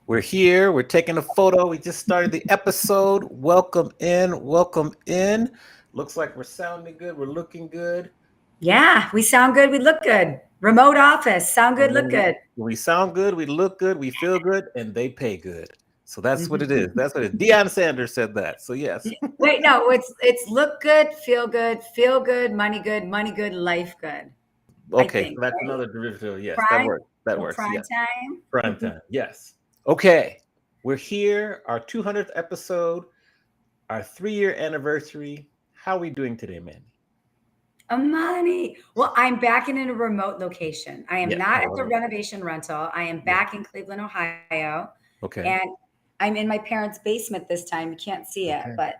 We're here. We're taking a photo. We just started the episode. Welcome in. Welcome in. Looks like we're sounding good. We're looking good. Yeah, we sound good. We look good. Remote office. Sound good. Look good. We sound good. We look good. We feel good. And they pay good. So that's what it is. That's what it is. Deion Sanders said that. So yes. Wait, no, it's look good, feel good, money good, life good. Okay, think, so that's right? another derivative. Yes, Prime, that works. That works. Prime Yes. time. Prime time. Yes. Okay. We're here. Our 200th episode. Our 3-year anniversary. How are we doing today, Mandy? Amani. Well, I'm back in a remote location. I am not at the it. renovation rental. I am back in Cleveland, Ohio. Okay. And I'm in my parents' basement this time. You can't see it, but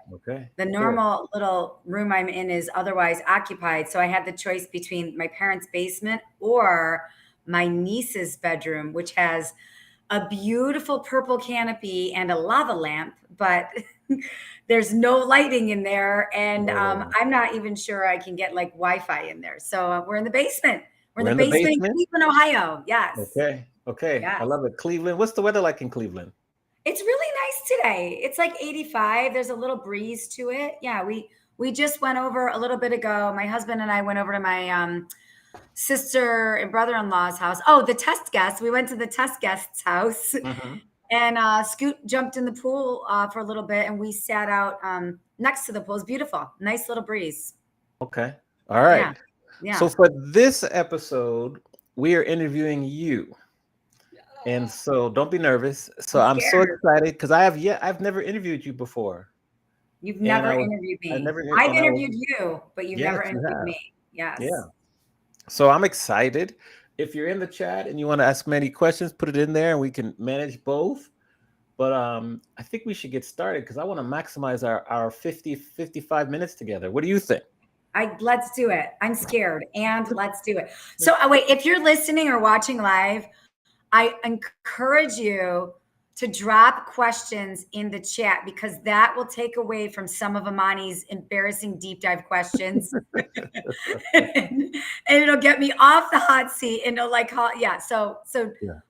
the normal little room I'm in is otherwise occupied. So I had the choice between my parents' basement or my niece's bedroom, which has a beautiful purple canopy and a lava lamp, but there's no lighting in there. And I'm not even sure I can get like Wi-Fi in there. So we're in the basement. We're in the basement in Cleveland, Ohio. Yes. Okay. Yes. I love it. Cleveland. What's the weather like in Cleveland? It's really nice today. It's like 85. There's a little breeze to it. Yeah, we just went over a little bit ago. My husband and I went over to my sister and brother-in-law's house. Oh, the test guest. We went to the test guest's house. And Scoot jumped in the pool for a little bit, and we sat out next to the pool. It's beautiful. Nice little breeze. Okay. All right. Yeah. So for this episode, we are interviewing you. And so don't be nervous. So I'm so excited because I've never interviewed you before. You've never interviewed me. I've interviewed you, but you've never interviewed me. Yes. Yeah. So I'm excited. If you're in the chat and you want to ask many questions, put it in there and we can manage both. But I think we should get started because I want to maximize our 55 minutes together. What do you think? Let's do it. I'm scared. And let's do it. So wait, if you're listening or watching live, I encourage you to drop questions in the chat because that will take away from some of Amani's embarrassing deep dive questions. and it'll get me off the hot seat and it'll So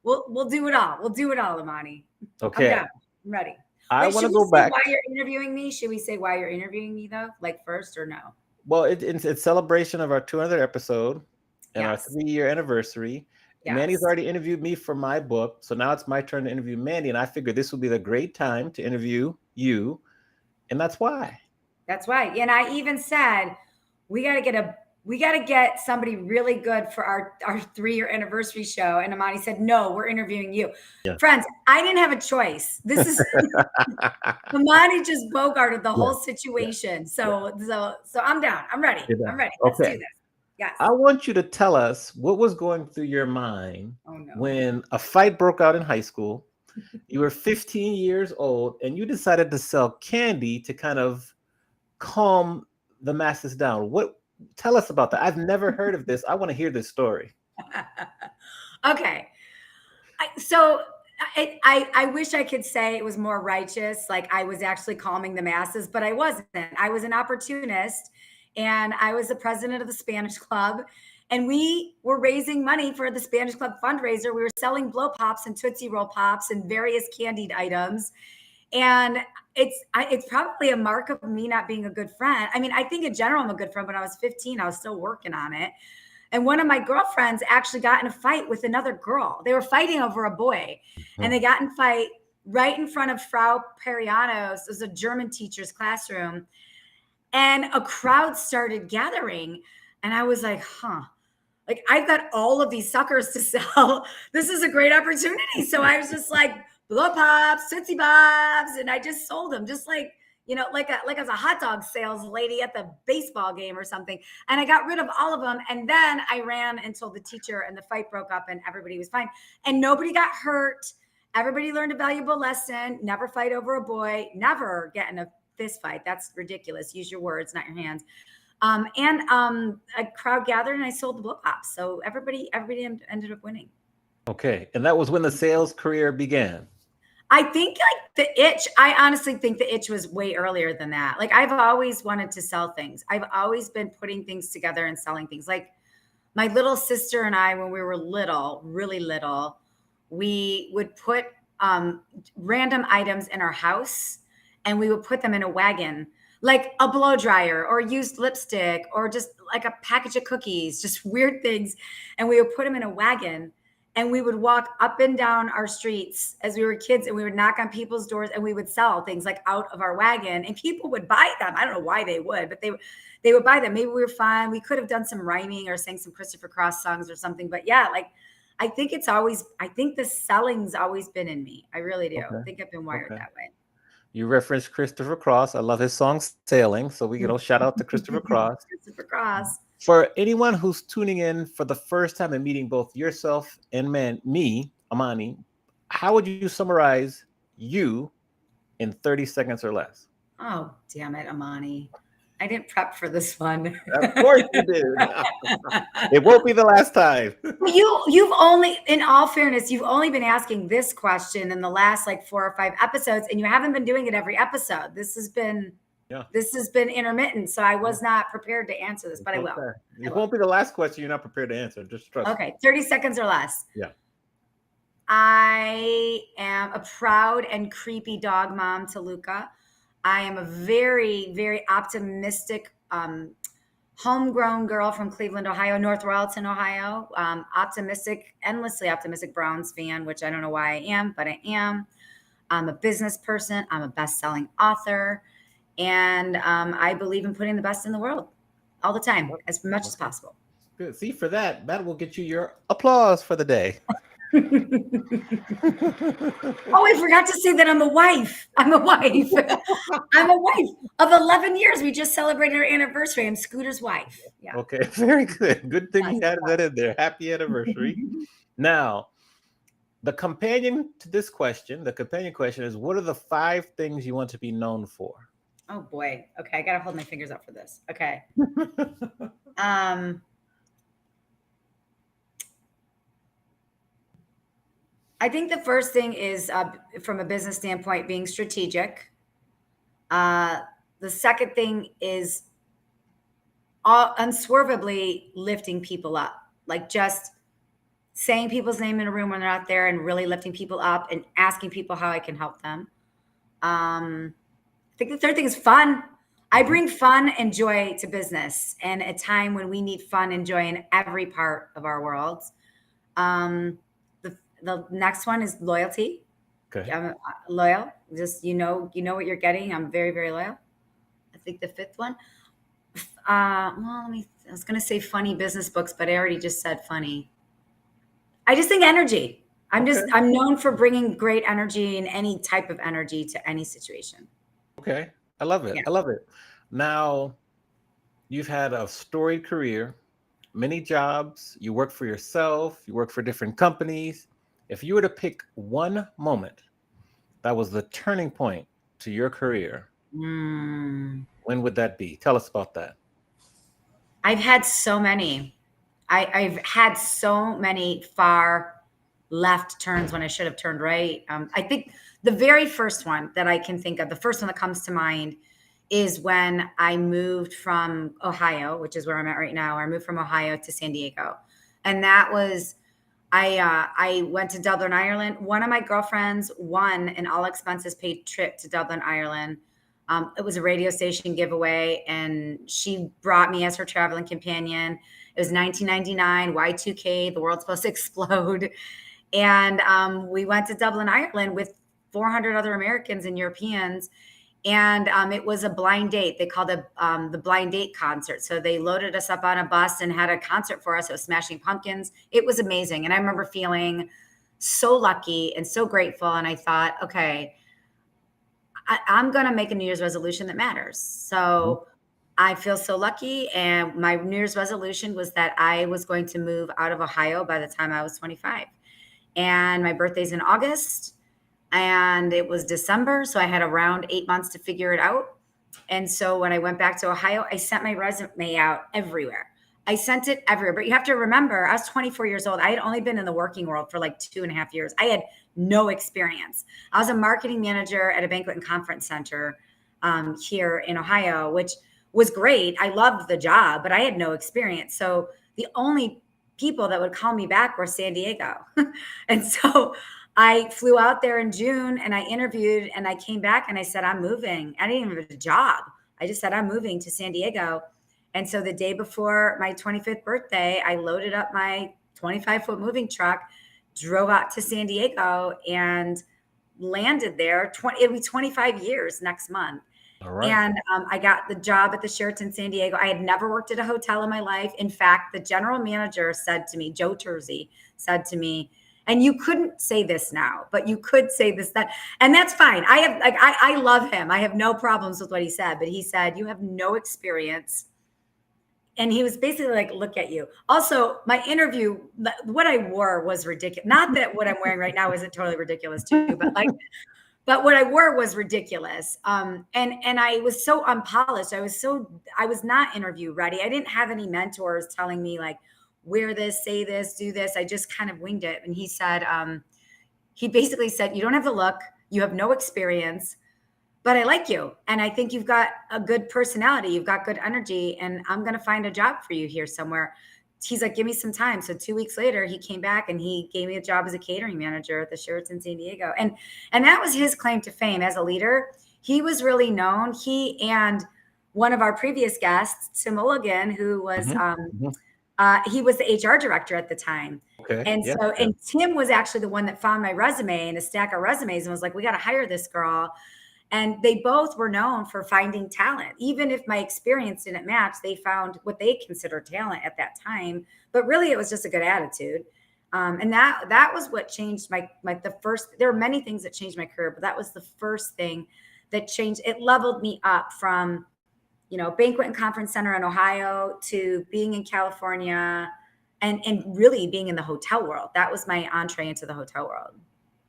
we'll do it all. We'll do it all, Amani. Okay. I'm ready. I want to go back. Why you're interviewing me? Should we say why you're interviewing me though? Like first or no? Well, it's celebration of our 200th episode and our 3-year anniversary. Yes. Mandy's already interviewed me for my book, so now it's my turn to interview Mandy, and I figured this would be the great time to interview you, and that's why. That's why. And I even said we got to get somebody really good for our 3-year anniversary show, and Amani said, "No, we're interviewing you." Yeah. Friends, I didn't have a choice. This is Amani just bogarted the whole situation. So I'm down. I'm ready. I'm ready. Let's do this. Yes. I want you to tell us what was going through your mind when a fight broke out in high school You were 15 years old and you decided to sell candy to kind of calm the masses down. Tell us about that. I've never heard of this. I want to hear this story. Okay. I wish I could say it was more righteous, like I was actually calming the masses, but I wasn't. I was an opportunist, and I was the president of the Spanish Club, and we were raising money for the Spanish Club fundraiser. We were selling blow pops and Tootsie Roll pops and various candied items. And it's probably a mark of me not being a good friend. I mean, I think in general I'm a good friend. When I was 15, I was still working on it. And one of my girlfriends actually got in a fight with another girl. They were fighting over a boy, and they got in a fight right in front of Frau Periano's. It was a German teacher's classroom, and a crowd started gathering. And I was like, like I've got all of these suckers to sell. This is a great opportunity. So I was just like, blow pops, Tootsie Pops, and I just sold them, just like, like as a hot dog sales lady at the baseball game or something. And I got rid of all of them. And then I ran and told the teacher, and the fight broke up and everybody was fine. And nobody got hurt. Everybody learned a valuable lesson. Never fight over a boy. Never get in a fist fight. That's ridiculous. Use your words, not your hands. A crowd gathered and I sold the blow pops. So everybody ended up winning. Okay. And that was when the sales career began. I think I honestly think the itch was way earlier than that. Like I've always wanted to sell things. I've always been putting things together and selling things. Like my little sister and I, when we were little, really little, we would put random items in our house and we would put them in a wagon, like a blow dryer or used lipstick or just like a package of cookies, just weird things. And we would put them in a wagon. And we would walk up and down our streets as we were kids, and we would knock on people's doors and we would sell things like out of our wagon, and people would buy them. I don't know why they would, but they would buy them. Maybe we were fun. We could have done some rhyming or sang some Christopher Cross songs or something. But yeah, like I think the selling's always been in me. I really do. Okay. I think I've been wired that way. You referenced Christopher Cross. I love his song Sailing. So we shout out to Christopher Cross. Christopher Cross. For anyone who's tuning in for the first time and meeting both yourself and me, Amani, how would you summarize you in 30 seconds or less? Oh, damn it, Amani. I didn't prep for this one. Of course you did. It won't be the last time. You've only, in all fairness, you've only been asking this question in the last like 4 or 5 episodes, and you haven't been doing it every episode. This has been intermittent, so I was not prepared to answer this, but I will. It won't be the last question you're not prepared to answer. Just trust me. Okay, 30 seconds or less. Yeah. I am a proud and creepy dog mom to Luca. I am a very, very optimistic homegrown girl from Cleveland, Ohio, North Royalton, Ohio. Endlessly optimistic Browns fan, which I don't know why I am, but I am. I'm a business person. I'm a best-selling author. And I believe in putting the best in the world all the time, as much as possible. Good. See, for that will get you your applause for the day. Oh, I forgot to say that I'm a wife. I'm a wife of 11 years. We just celebrated our anniversary. I'm Scooter's wife. Yeah. Okay, very good. Good thing you added that in there. Happy anniversary. Now, the companion question is, what are the 5 things you want to be known for? Oh boy. Okay. I got to hold my fingers up for this. Okay. I think the first thing is, from a business standpoint, being strategic. The second thing is unswervingly lifting people up, like just saying people's name in a room when they're not there and really lifting people up and asking people how I can help them. I think the third thing is fun. I bring fun and joy to business, and a time when we need fun and joy in every part of our world. The next one is loyalty. Okay. I'm loyal. Just you know what you're getting. I'm very, very loyal. I think the 5th one. I was gonna say funny business books, but I already just said funny. I just think energy. I'm known for bringing great energy and any type of energy to any situation. Okay. I love it. Yeah. I love it. Now, you've had a storied career, many jobs. You work for yourself. You work for different companies. if you were to pick one moment that was the turning point to your career, when would that be? Tell us about that. I've had so many. I've had so many far left turns when I should have turned right. I think the very first one that I can think of, the first one that comes to mind, is when I moved from Ohio, which is where I'm at right now. I moved from Ohio to San Diego, and that was I went to Dublin, Ireland. One of my girlfriends won an all expenses paid trip to Dublin, Ireland. It was a radio station giveaway, and she brought me as her traveling companion. It was 1999, Y2K, the world's supposed to explode. And we went to Dublin, Ireland with 400 other Americans and Europeans. And it was a blind date. They called it the blind date concert. So they loaded us up on a bus and had a concert for us. It was Smashing Pumpkins. It was amazing. And I remember feeling so lucky and so grateful. And I thought, okay, I'm going to make a New Year's resolution that matters. So I feel so lucky. And my New Year's resolution was that I was going to move out of Ohio by the time I was 25. And my birthday's in August. And it was December, so I had around 8 months to figure it out. And so when I went back to Ohio, I sent my resume out everywhere. I sent it everywhere. But you have to remember, I was 24 years old. I had only been in the working world for like 2.5 years. I had no experience. I was a marketing manager at a banquet and conference center here in Ohio, which was great. I loved the job, but I had no experience. So the only people that would call me back were San Diego. And so I flew out there in June and I interviewed and I came back and I said, I'm moving. I didn't even have a job. I just said, I'm moving to San Diego. And so the day before my 25th birthday, I loaded up my 25-foot moving truck, drove out to San Diego and landed there. It'll be 25 years next month. All right. And I got the job at the Sheraton San Diego. I had never worked at a hotel in my life. In fact, the general manager said to me, Joe Tersey said to me, and you couldn't say this now, but you could say this, that, and that's fine. I love him. I have no problems with what he said, but he said, you have no experience. And he was basically like, look at you. Also, my interview, what I wore was ridiculous. Not that what I'm wearing right now isn't totally ridiculous too, but what I wore was ridiculous. And I was so unpolished. I was not interview ready. I didn't have any mentors telling me like, wear this, say this, do this. I just kind of winged it. And he said, he basically said, you don't have the look, you have no experience, but I like you. And I think you've got a good personality. You've got good energy, and I'm going to find a job for you here somewhere. He's like, give me some time. So 2 weeks later, he came back and he gave me a job as a catering manager at the Sheraton San Diego. And that was his claim to fame as a leader. He was really known. He and one of our previous guests, Tim Mulligan, who was, he was the HR director at the time. Okay. And and Tim was actually the one that found my resume and a stack of resumes and was like, we got to hire this girl. And they both were known for finding talent. Even if my experience didn't match, they found what they considered talent at that time. But really, it was just a good attitude. And that was what changed the first. There are many things that changed my career, but that was the first thing that changed. It leveled me up from, banquet and conference center in Ohio to being in California and really being in the hotel world. That was my entree into the hotel world.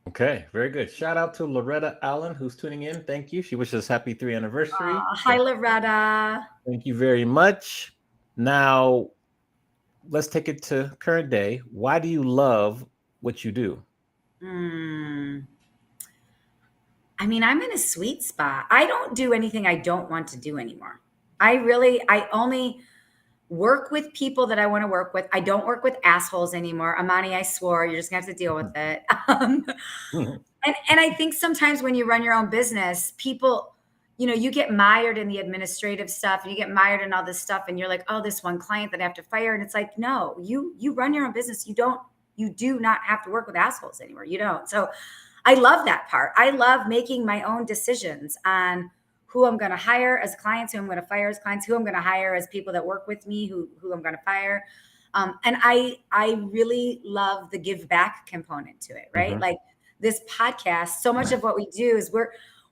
Okay, very good. Shout out to Loretta Allen, who's tuning in. Thank you. She wishes us happy 3rd anniversary. Hi, Loretta. Thank you very much. Now, let's take it to current day. Why do you love what you do? I mean, I'm in a sweet spot. I don't do anything I don't want to do anymore. I only work with people that I want to work with. I don't work with assholes anymore. Amani, I swore, you're just gonna have to deal with it. And I think sometimes when you run your own business, people, you get mired in the administrative stuff and you get mired in all this stuff and you're like, oh, this one client that I have to fire. And it's like, no, you run your own business. You do not have to work with assholes anymore. You don't. So I love that part. I love making my own decisions on who I'm going to hire as clients, who I'm going to fire as clients, who I'm going to hire as people that work with me, who I'm going to fire. And I really love the give back component to it, right? Like this podcast, so much of what we do is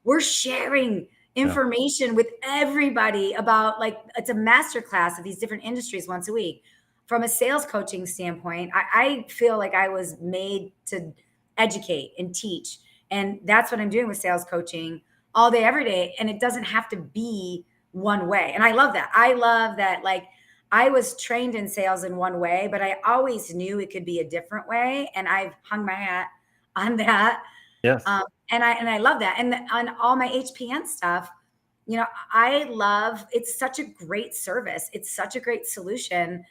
we're sharing information with everybody about, like, it's a masterclass of these different industries once a week. From a sales coaching standpoint, I feel like I was made to educate and teach. And that's what I'm doing with sales coaching all day, every day. And it doesn't have to be one way. And I love that. I love that. Like, I was trained in sales in one way, but I always knew it could be a different way. And I've hung my hat on that. Yes. And I love that. And on all my HPN stuff, you know, I love, it's such a great service. It's such a great solution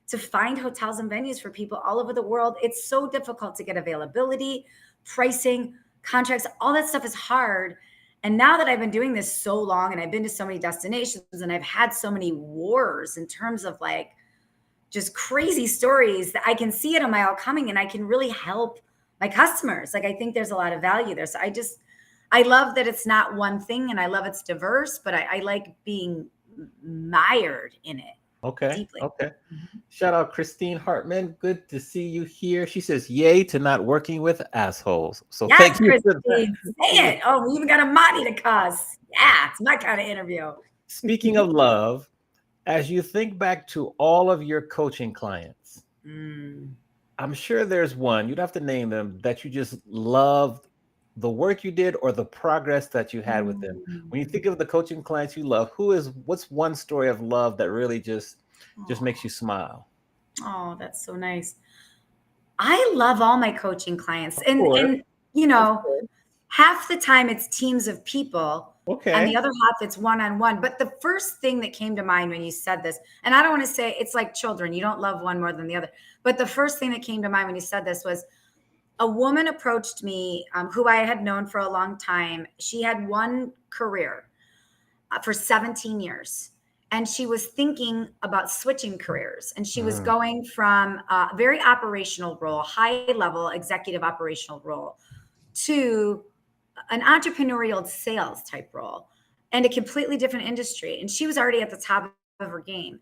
to find hotels and venues for people all over the world. It's so difficult to get availability, pricing, contracts, all that stuff is hard. And now that I've been doing this so long and I've been to so many destinations and I've had so many wars in terms of like just crazy stories, that I can see it a mile coming and I can really help my customers. Like, I think there's a lot of value there. So I love that it's not one thing, and I love it's diverse, but I like being mired in it. Okay. Deeply. Okay. Shout out Christine Hartman. Good to see you here. She says, yay to not working with assholes. So yes, thank you. Christine. Say it. Oh, we even got Amani to cuss. Yeah, it's my kind of interview. Speaking of love, as you think back to all of your coaching clients, I'm sure there's one, you'd have to name them, that you just loved the work you did or the progress that you had with them. When you think of the coaching clients you love, what's one story of love that really just makes you smile? Oh, that's so nice. I love all my coaching clients. And you know, half the time it's teams of people. Okay. And the other half it's one-on-one. But the first thing that came to mind when you said this, and I don't want to say it's like children, you don't love one more than the other. But the first thing that came to mind when you said this was a woman approached me who I had known for a long time. She had one career for 17 years. And she was thinking about switching careers. And she was going from a very operational role, high level executive operational role, to an entrepreneurial sales type role and a completely different industry. And she was already at the top of her game.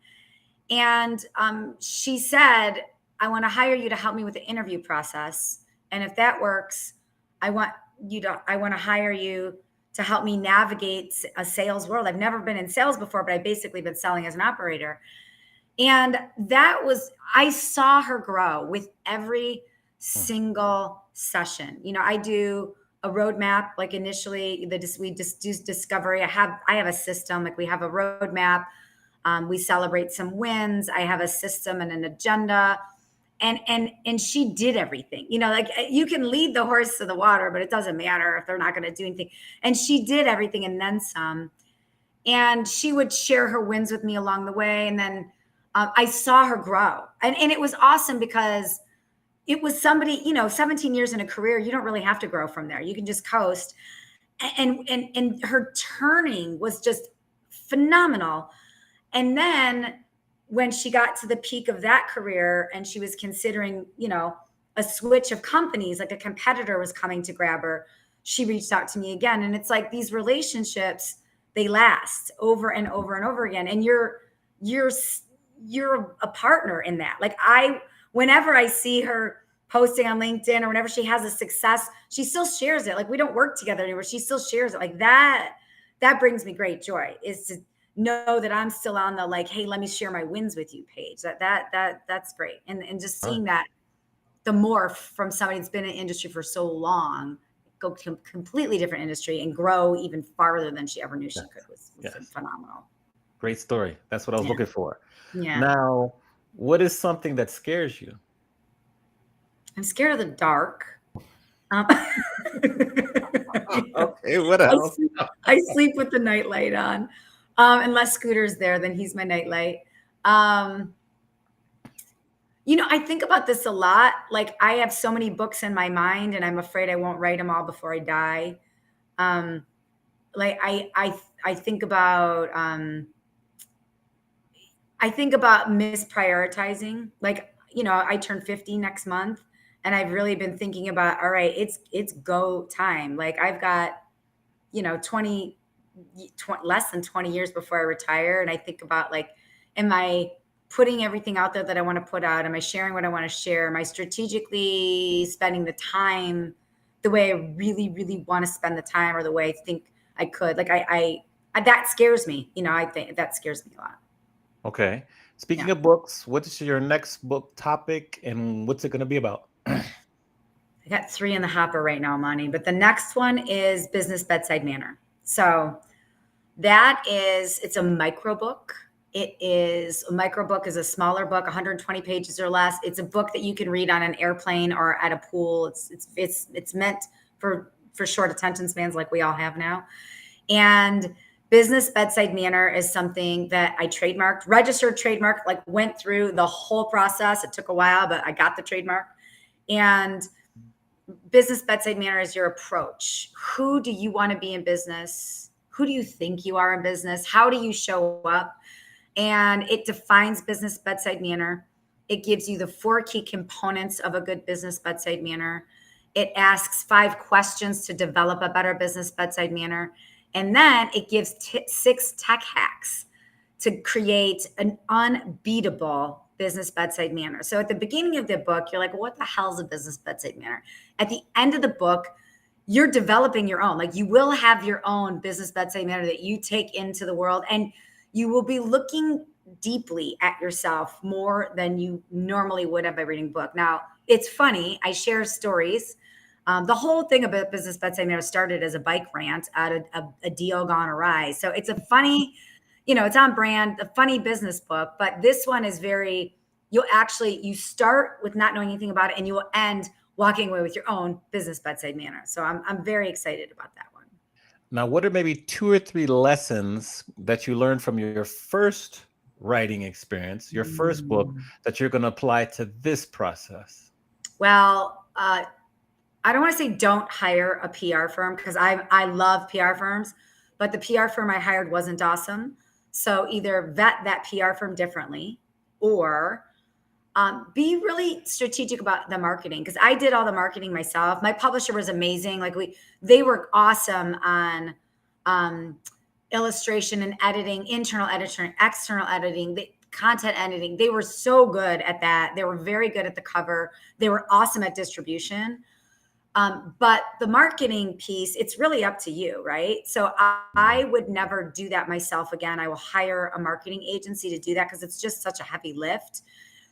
And she said, I want to hire you to help me with the interview process. And if that works, I want to hire you to help me navigate a sales world. I've never been in sales before, but I've basically been selling as an operator. And I saw her grow with every single session. You know, I do a roadmap, like initially we just do discovery. I have a system, like we have a roadmap. We celebrate some wins. I have a system and an agenda. And she did everything, you know, like you can lead the horse to the water, but it doesn't matter if they're not going to do anything. And she did everything and then some. And she would share her wins with me along the way. And then I saw her grow. And it was awesome because it was somebody, you know, 17 years in a career, you don't really have to grow from there. You can just coast. And her turning was just phenomenal. And then when she got to the peak of that career and she was considering, you know, a switch of companies, like a competitor was coming to grab her, she reached out to me again. And it's like these relationships, they last over and over and over again. And you're a partner in that. Like whenever I see her posting on LinkedIn or whenever she has a success, she still shares it. Like, we don't work together anymore. She still shares it. Like that brings me great joy, is to know that I'm still on the, like, hey, let me share my wins with you page. That's great. And just seeing that the morph from somebody that's been in the industry for so long, go to a completely different industry and grow even farther than she ever knew she could was phenomenal. Great story. That's what I was looking for. Yeah. Now, what is something that scares you? I'm scared of the dark. Okay, what else? I sleep with the nightlight on. Unless Scooter's there, then he's my nightlight. You know, I think about this a lot. Like, I have so many books in my mind, and I'm afraid I won't write them all before I die. Like I think about misprioritizing. Like, you know, I turn 50 next month, and I've really been thinking about, all right, it's go time. Like, I've got, you know, 20 less than 20 years before I retire. And I think about, like, am I putting everything out there that I want to put out? Am I sharing what I want to share? Am I strategically spending the time the way I really, really want to spend the time, or the way I think I could? Like, I that scares me. You know, I think that scares me a lot. Okay. Speaking of books, what is your next book topic and what's it going to be about? I got 3 in the hopper right now, Amani, but the next one is Business Bedside Manner. So it's a micro book. A micro book is a smaller book, 120 pages or less. It's a book that you can read on an airplane or at a pool. It's meant for short attention spans like we all have now. And Business Bedside Manner is something that I trademarked, registered trademark, like went through the whole process. It took a while, but I got the trademark. And Business Bedside Manner is your approach. Who do you want to be in business? Who do you think you are in business? How do you show up? And it defines business bedside manner. It gives you the 4 key components of a good business bedside manner. It asks 5 questions to develop a better business bedside manner. And then it gives 6 tech hacks to create an unbeatable business bedside manner. So at the beginning of the book, you're like, what the hell is a business bedside manner? At the end of the book, you're developing your own. Like, you will have your own business bedside manner that you take into the world, and you will be looking deeply at yourself more than you normally would have by reading a book. Now, it's funny. I share stories. The whole thing about Business Bedside Manner started as a bike rant at a deal gone awry. So it's a funny, it's on brand, a funny business book, but this one is you start with not knowing anything about it, and you will end walking away with your own business bedside manner. So I'm very excited about that one. Now, what are maybe 2 or 3 lessons that you learned from your first writing experience, your first book, that you're going to apply to this process? Well, I don't want to say don't hire a PR firm, because I love PR firms, but the PR firm I hired wasn't awesome. So either vet that PR firm differently, or be really strategic about the marketing, because I did all the marketing myself. My publisher was amazing. Like, they were awesome on illustration and editing, internal editing, external editing, the content editing. They were so good at that. They were very good at the cover. They were awesome at distribution. But the marketing piece, it's really up to you, right? So I would never do that myself again. I will hire a marketing agency to do that, because it's just such a heavy lift.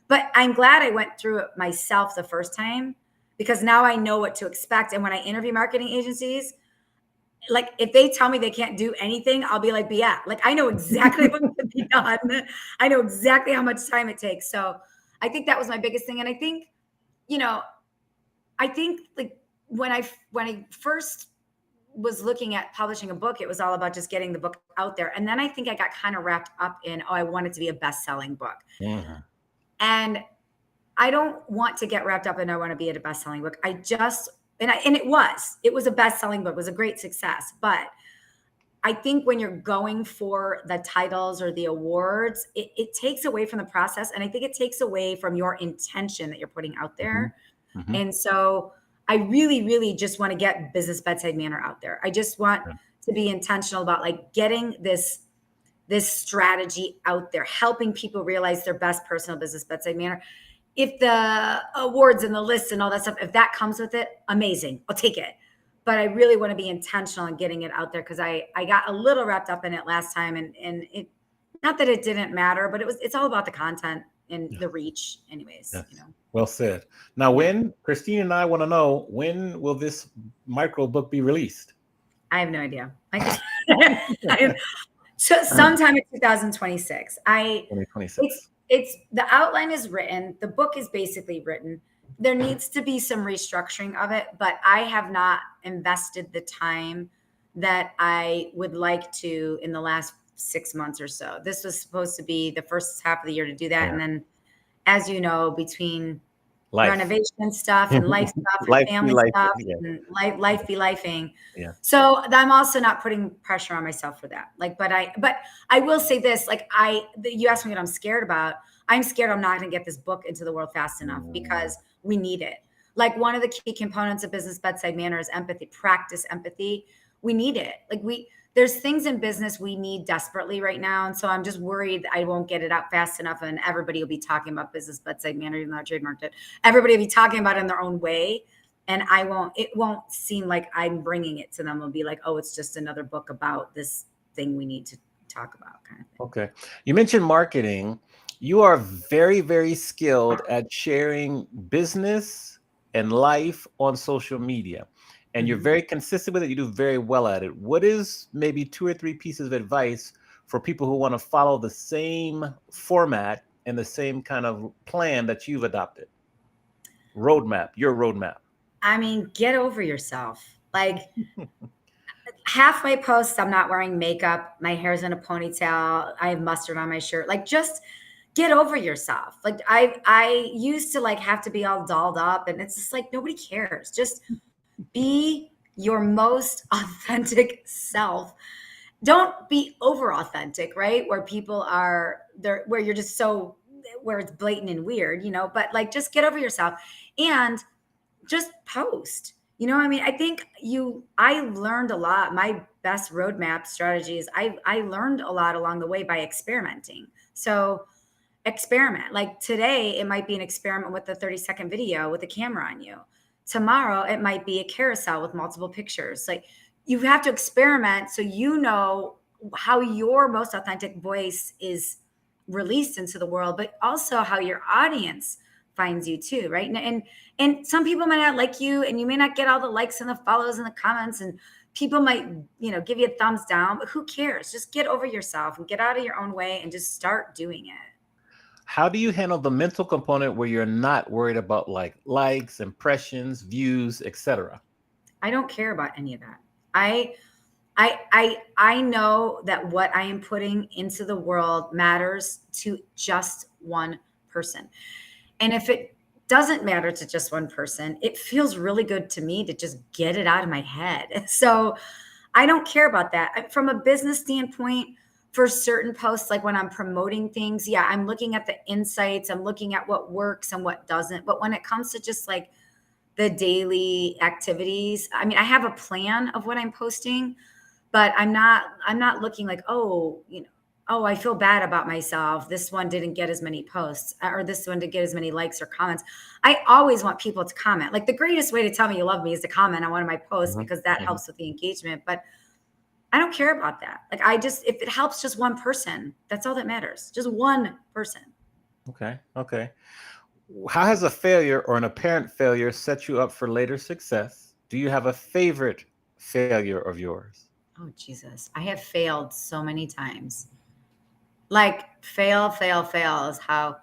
But I'm glad I went through it myself the first time, because now I know what to expect. And when I interview marketing agencies, like, if they tell me they can't do anything, I'll be like, yeah, like, I know exactly what can be done. I know exactly how much time it takes. So I think that was my biggest thing. And I think, like, when I first was looking at publishing a book, it was all about just getting the book out there. And then I think I got kind of wrapped up in, I want it to be a best-selling book. Mm-hmm. And I don't want to get wrapped up in, I want to be a best-selling book. It was a best-selling book. It was a great success. But I think when you're going for the titles or the awards, it takes away from the process. And I think it takes away from your intention that you're putting out there. Mm-hmm. And so I really, really just want to get Business Bedside Manner out there. I just want to be intentional about, like, getting this strategy out there, helping people realize their best personal business bedside manner. If the awards and the lists and all that stuff, if that comes with it, amazing, I'll take it. But I really want to be intentional in getting it out there, because I got a little wrapped up in it last time, and it, not that it didn't matter, but it's all about the content and the reach anyways. Yes. Well said. Now, when Christine and I want to know, when will this micro book be released? I have no idea. So sometime in 2026. 2026. It's the outline is written. The book is basically written. There needs to be some restructuring of it, but I have not invested the time that I would like to in the last 6 months or so. This was supposed to be the first half of the year to do that. Yeah. And then, as you know, between renovation stuff and life stuff and family stuff and life be lifing. Yeah. So I'm also not putting pressure on myself for that. Like, but I will say this, like, you asked me what I'm scared about. I'm scared I'm not going to get this book into the world fast enough, because we need it. Like, one of the key components of Business Bedside Manner is empathy, practice empathy. We need it. Like, there's things in business we need desperately right now. And so I'm just worried I won't get it out fast enough, and everybody will be talking about Business Bedside Manner, even though I trademarked it. Everybody will be talking about it in their own way. And it won't seem like I'm bringing it to them. It'll be like, oh, it's just another book about this thing we need to talk about, kind of thing. Okay. You mentioned marketing. You are very, very skilled at sharing business and life on social media. And you're very consistent with it. You do very well at it. What is maybe 2 or 3 pieces of advice for people who want to follow the same format and the same kind of plan that you've adopted? Roadmap, your roadmap. I mean, get over yourself. Like half my posts, I'm not wearing makeup. My hair's in a ponytail. I have mustard on my shirt. Like, just get over yourself. Like I used to like have to be all dolled up, and it's just like, nobody cares. Just be your most authentic self. Don't be over authentic, right? Where people are there, where you're just so, where it's blatant and weird, but like, just get over yourself and just post. I mean, I think I learned a lot. My best roadmap strategies, I learned a lot along the way by experimenting. So experiment. Like today, it might be an experiment with a 30-second video with a camera on you. Tomorrow, it might be a carousel with multiple pictures. Like, you have to experiment so you know how your most authentic voice is released into the world, but also how your audience finds you too, right? And some people might not like you, and you may not get all the likes and the follows and the comments, and people might, give you a thumbs down, but who cares? Just get over yourself and get out of your own way and just start doing it. How do you handle the mental component where you're not worried about likes, impressions, views, etc.? I don't care about any of that. I know that what I am putting into the world matters to just one person. And if it doesn't matter to just one person, it feels really good to me to just get it out of my head. So I don't care about that. From a business standpoint, for certain posts, like when I'm promoting things, yeah, I'm looking at the insights, I'm looking at what works and what doesn't. But when it comes to just like the daily activities, I mean, I have a plan of what I'm posting, but I'm not looking like, oh, I feel bad about myself. This one didn't get as many posts, or this one didn't get as many likes or comments. I always want people to comment. Like, the greatest way to tell me you love me is to comment on one of my posts, because that helps with the engagement. But I don't care about that. Like, if it helps just one person, that's all that matters. Just one person. Okay. How has a failure or an apparent failure set you up for later success? Do you have a favorite failure of yours? Oh, Jesus. I have failed so many times. Like, fail is how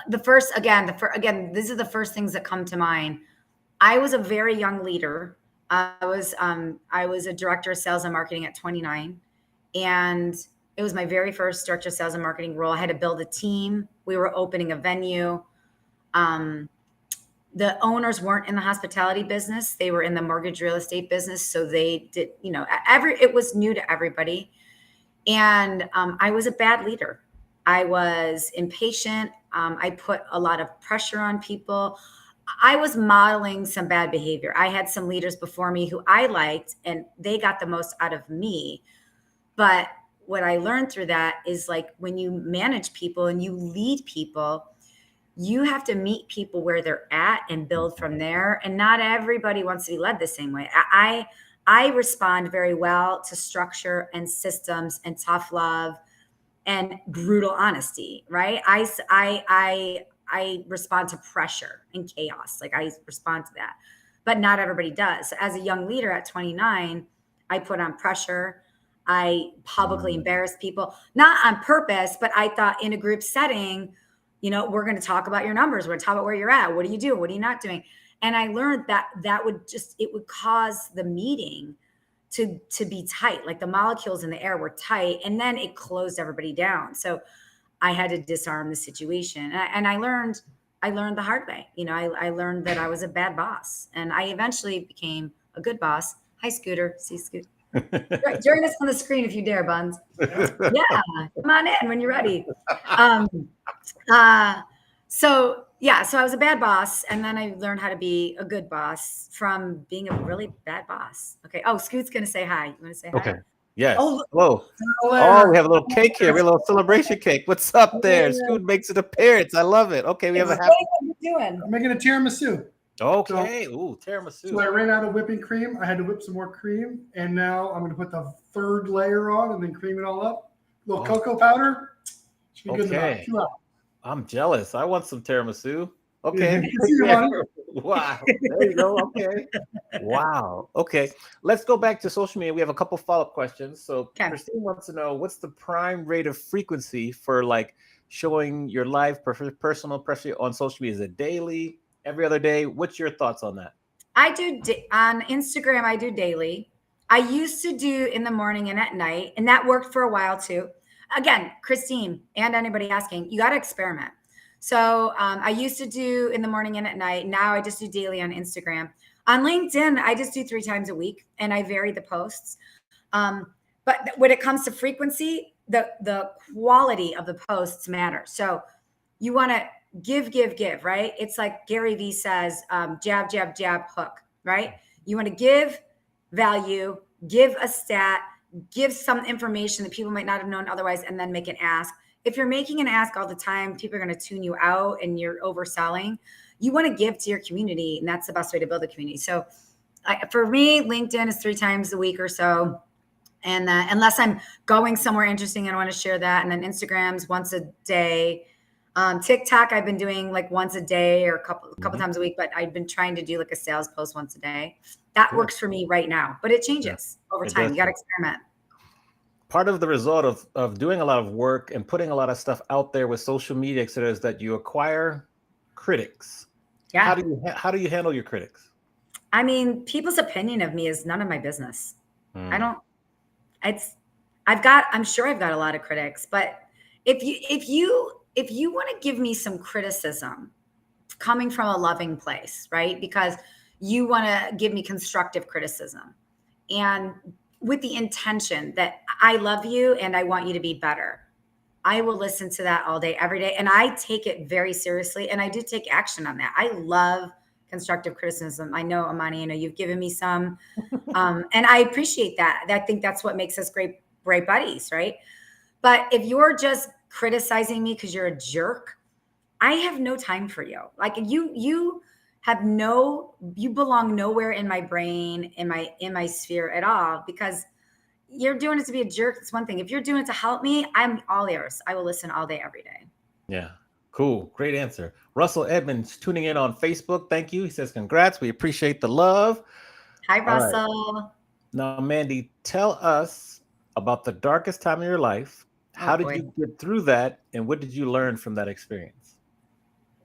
again, these are the first things that come to mind. I was a very young leader. I was a director of sales and marketing at 29, and it was my very first director of sales and marketing role. I had to build a team. We were opening a venue. The owners weren't in the hospitality business. They were in the mortgage real estate business. So they did, it was new to everybody. And I was a bad leader. I was impatient. I put a lot of pressure on people. I was modeling some bad behavior. I had some leaders before me who I liked, and they got the most out of me. But what I learned through that is, like, when you manage people and you lead people, you have to meet people where they're at and build from there. And not everybody wants to be led the same way. I respond very well to structure and systems and tough love and brutal honesty, right? I respond to pressure and chaos. Like, I respond to that, but not everybody does. So as a young leader at 29, I put on pressure. I publicly embarrassed people, not on purpose, but I thought in a group setting, we're going to talk about your numbers. We're going to talk about where you're at. What do you do? What are you not doing? And I learned that it would cause the meeting to be tight. Like, the molecules in the air were tight, and then it closed everybody down. So I had to disarm the situation. And I learned the hard way. I learned that I was a bad boss, and I eventually became a good boss. Hi, Scooter. See, Scooter. Join us on the screen if you dare, Buns. Yeah, come on in when you're ready. So I was a bad boss, and then I learned how to be a good boss from being a really bad boss. Okay. Oh, Scoot's gonna say hi. You want to say hi? Okay. Yes. Oh, hello. Oh, we have a little cake here. We have a little celebration cake. What's up there? Scoot makes an appearance. I love it. Okay, we have a happy. What you doing? I'm making a tiramisu. Okay. Ooh, tiramisu. So I ran out of whipping cream. I had to whip some more cream, and now I'm going to put the third layer on and then cream it all up. A little cocoa powder. Should be good in about 2 hours. I'm jealous. I want some tiramisu. Okay. Yeah, Wow. There you go. Okay. Wow. Okay. Let's go back to social media. We have a couple follow-up questions. So Christine wants to know, what's the prime rate of frequency for like showing your live personal pressure on social media? Is it daily, every other day? What's your thoughts on that? I do on Instagram. I do daily. I used to do in the morning and at night, and that worked for a while too. Again, Christine and anybody asking, you got to experiment. So I used to do in the morning and at night. Now I just do daily on Instagram. On LinkedIn, I just do 3 times a week, and I vary the posts. But when it comes to frequency, the quality of the posts matter. So you want to give, right? It's like Gary Vee says, jab, jab, jab, hook, right? You want to give value, give a stat, give some information that people might not have known otherwise, and then make an ask. If you're making an ask all the time, people are going to tune you out and you're overselling. You want to give to your community, and that's the best way to build a community. So for me, LinkedIn is 3 times a week or so. And unless I'm going somewhere interesting, I want to share that. And then Instagram's once a day. TikTok, I've been doing like once a day or a couple times a week, but I've been trying to do like a sales post once a day. That works for me right now, but it changes over time. You got to experiment. Part of the result of doing a lot of work and putting a lot of stuff out there with social media, etc., is that you acquire critics. Yeah. How do you handle your critics? I mean, people's opinion of me is none of my business. I'm sure I've got a lot of critics, but if you want to give me some criticism coming from a loving place, right? Because you want to give me constructive criticism and with the intention that I love you and I want you to be better, I will listen to that all day, every day. And I take it very seriously. And I do take action on that. I love constructive criticism. I know, Amani, you've given me some, and I appreciate that. I think that's what makes us great buddies, right? But if you're just criticizing me because you're a jerk, I have no time for you. Like you belong nowhere in my brain, in my sphere at all, because you're doing it to be a jerk. It's one thing. If you're doing it to help me, I'm all ears. I will listen all day, every day. Yeah. Cool. Great answer. Russell Edmonds tuning in on Facebook. Thank you. He says, congrats. We appreciate the love. Hi, Russell. Right. Now, Mandi, tell us about the darkest time of your life. How did you get through that? And what did you learn from that experience?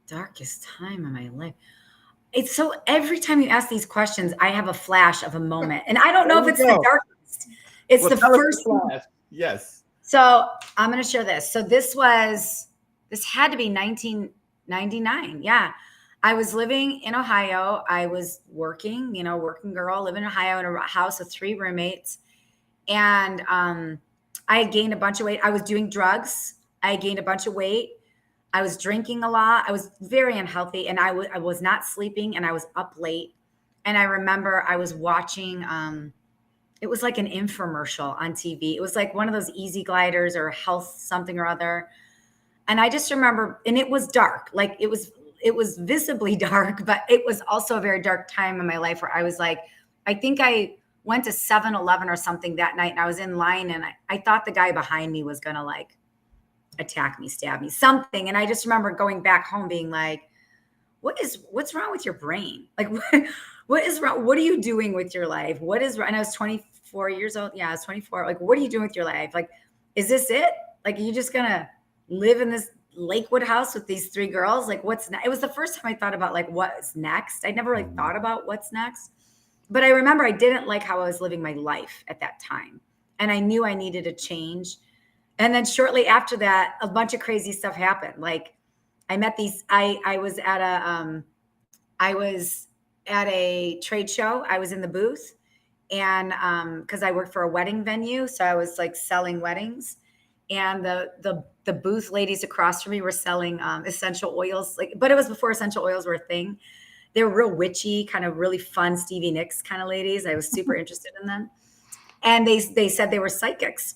Darkest time of my life. It's so every time you ask these questions, I have a flash of a moment. And I don't know if it's the darkest. It's the first flash. Yes. So I'm going to share this. So this had to be 1999. Yeah. I was living in Ohio. I was working, working girl, living in Ohio in a house with 3 roommates. And I had gained a bunch of weight. I was doing drugs. I had gained a bunch of weight. I was drinking a lot. I was very unhealthy, and I was not sleeping, and I was up late. And I remember I was watching, it was like an infomercial on TV. It was like one of those Easy Gliders or health something or other. And I just remember, and it was dark. Like it was visibly dark, but it was also a very dark time in my life where I was like, I think I went to 7-Eleven or something that night, and I was in line, and I thought the guy behind me was going to like attack me, stab me, something. And I just remember going back home being like, what's wrong with your brain? Like, what is wrong? What are you doing with your life? What is wrong? And I was 24 years old. Yeah, I was 24. Like, what are you doing with your life? Like, is this it? Like, are you just going to live in this Lakewood house with these 3 girls? Like, what's next? It was the first time I thought about like, what's next? I never really thought about what's next. But I remember I didn't like how I was living my life at that time. And I knew I needed a change. And then shortly after that, a bunch of crazy stuff happened. Like I met these, I was at a trade show. I was in the booth, and because I worked for a wedding venue. So I was like selling weddings, and the booth ladies across from me were selling essential oils, but it was before essential oils were a thing. They were real witchy, kind of really fun Stevie Nicks kind of ladies. I was super interested in them. And they said they were psychics.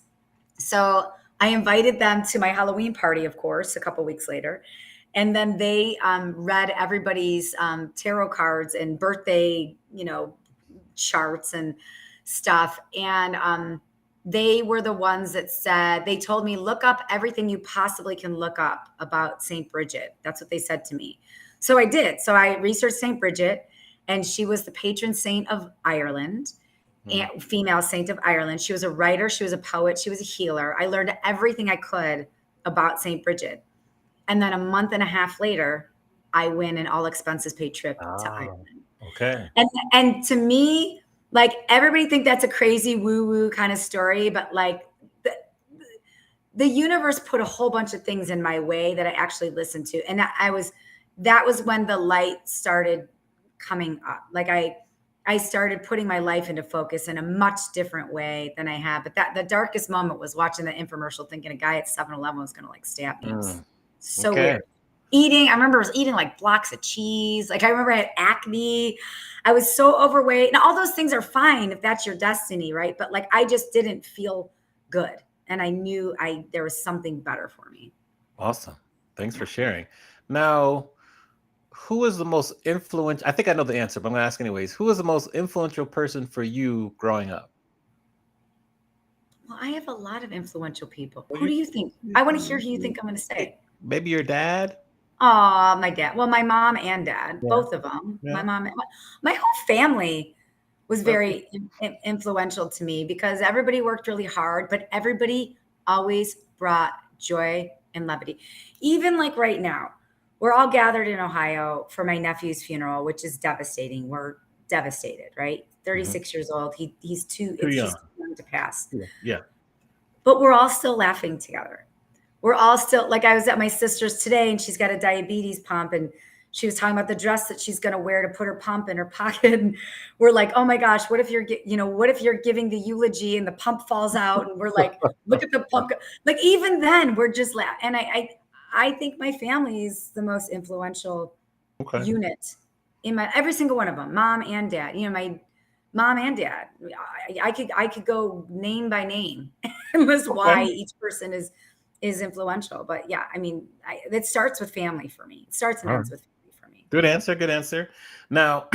So I invited them to my Halloween party, of course, a couple weeks later. And then they read everybody's tarot cards and birthday, charts and stuff. And they were the ones that said, they told me, look up everything you possibly can look up about St. Bridget. That's what they said to me. So I did. So I researched St. Bridget, and she was the patron saint of Ireland, and female saint of Ireland. She was a writer. She was a poet. She was a healer. I learned everything I could about St. Bridget. And then a month and a half later, I win an all expenses paid trip to Ireland. Okay. And to me, like, everybody think that's a crazy woo woo kind of story, but like the universe put a whole bunch of things in my way that I actually listened to. And that was when the light started coming up. Like I started putting my life into focus in a much different way than I have. But the darkest moment was watching the infomercial, thinking a guy at 7-Eleven was going to like stab me. So weird. I remember I was eating like blocks of cheese. Like I remember I had acne. I was so overweight. Now all those things are fine if that's your destiny, right? But like I just didn't feel good. And I knew there was something better for me. Awesome. Thanks for sharing. Now, who is the most influential? I think I know the answer, but I'm going to ask anyways. Who is the most influential person for you growing up? Well, I have a lot of influential people. Who do you think? I want to hear who you think I'm going to say. Maybe your dad? Oh, my dad. Well, my mom and dad, both of them. Yeah. My whole family was very influential to me because everybody worked really hard, but everybody always brought joy and levity. Even like right now, we're all gathered in Ohio for my nephew's funeral, which is devastating. We're devastated, right? 36 years old. He's too young to pass. Yeah. But we're all still laughing together. We're all still, like, I was at my sister's today and she's got a diabetes pump and she was talking about the dress that she's going to wear to put her pump in her pocket. And we're like, oh my gosh, what if you're giving the eulogy and the pump falls out? And we're like, look at the pump. Like, even then we're just laughing. And I think my family is the most influential unit in every single one of them, mom and dad, my mom and dad. I could go name by name and list why each person is influential. But yeah, I mean, it starts with family for me. It starts and ends with family for me. Good answer. Good answer. Now,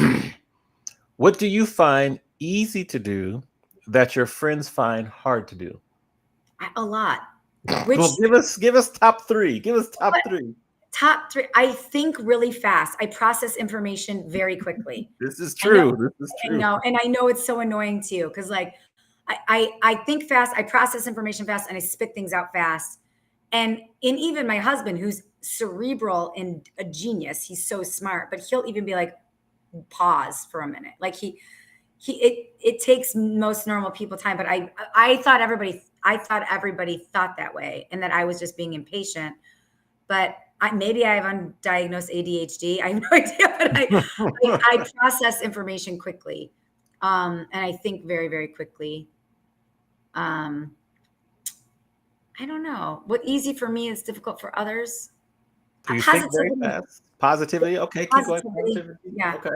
what do you find easy to do that your friends find hard to do? A lot. Well, give us top three. Give us top three. Top three. I think really fast. I process information very quickly. This is true. This is true. And I know it's so annoying to you because like I think fast, I process information fast, and I spit things out fast. And even my husband, who's cerebral and a genius, he's so smart, but he'll even be like, pause for a minute. Like it takes most normal people time, but I thought everybody thought that way, and that I was just being impatient. But maybe I have undiagnosed ADHD. I have no idea, but I process information quickly, and I think very, very quickly. I don't know. What easy for me is difficult for others. Do you think very fast? Positivity. Okay, keep going. Positivity. Yeah. Okay.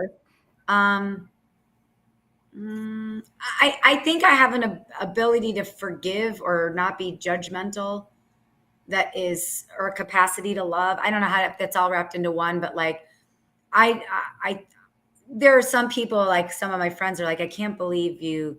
I think I have an ability to forgive or not be judgmental. Or a capacity to love. I don't know how that's all wrapped into one, but like, there are some people, like some of my friends are like, I can't believe you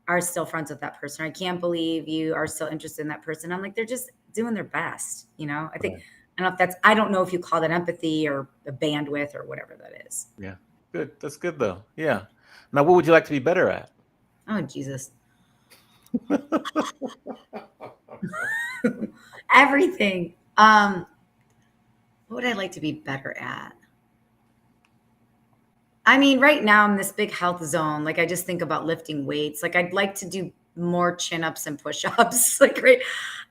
are still friends with that person. I can't believe you are still interested in that person. I'm like, they're just doing their best. I think, I don't know if you call that empathy or a bandwidth or whatever that is. Yeah. Good. That's good though. Yeah. Now, what would you like to be better at? Oh, Jesus. Everything. What would I like to be better at? I mean, right now I'm in this big health zone. Like I just think about lifting weights. Like I'd like to do more chin-ups and push-ups. Like, right.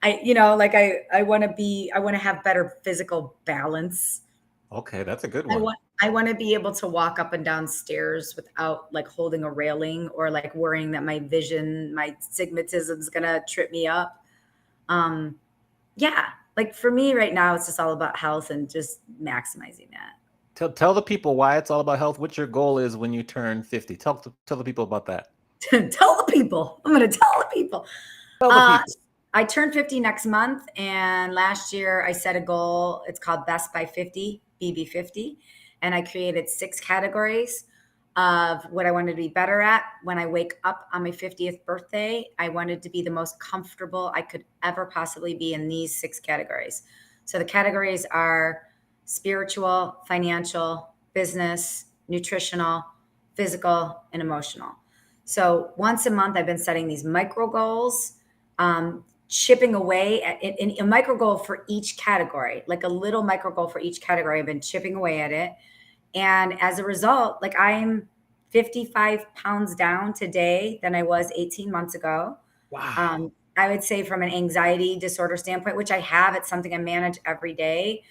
I want to have better physical balance. Okay. That's a good one. I want to be able to walk up and down stairs without like holding a railing or like worrying that my stigmatism is going to trip me up. Yeah. Like for me right now, it's just all about health and just maximizing that. Tell the people why it's all about health. What your goal is when you turn 50. Tell the people about that. Tell the people. I'm going to tell the people. I turned 50 next month. And last year I set a goal. It's called Best by 50, BB50. And I created 6 categories of what I wanted to be better at. When I wake up on my 50th birthday, I wanted to be the most comfortable I could ever possibly be in these 6 categories. So the categories are spiritual, financial, business, nutritional, physical, and emotional. So once a month, I've been setting these micro goals, chipping away at it, in a micro goal for each category, like a little micro goal for each category. I've been chipping away at it. And as a result, like I'm 55 pounds down today than I was 18 months ago. Wow. I would say from an anxiety disorder standpoint, which I have, it's something I manage every day.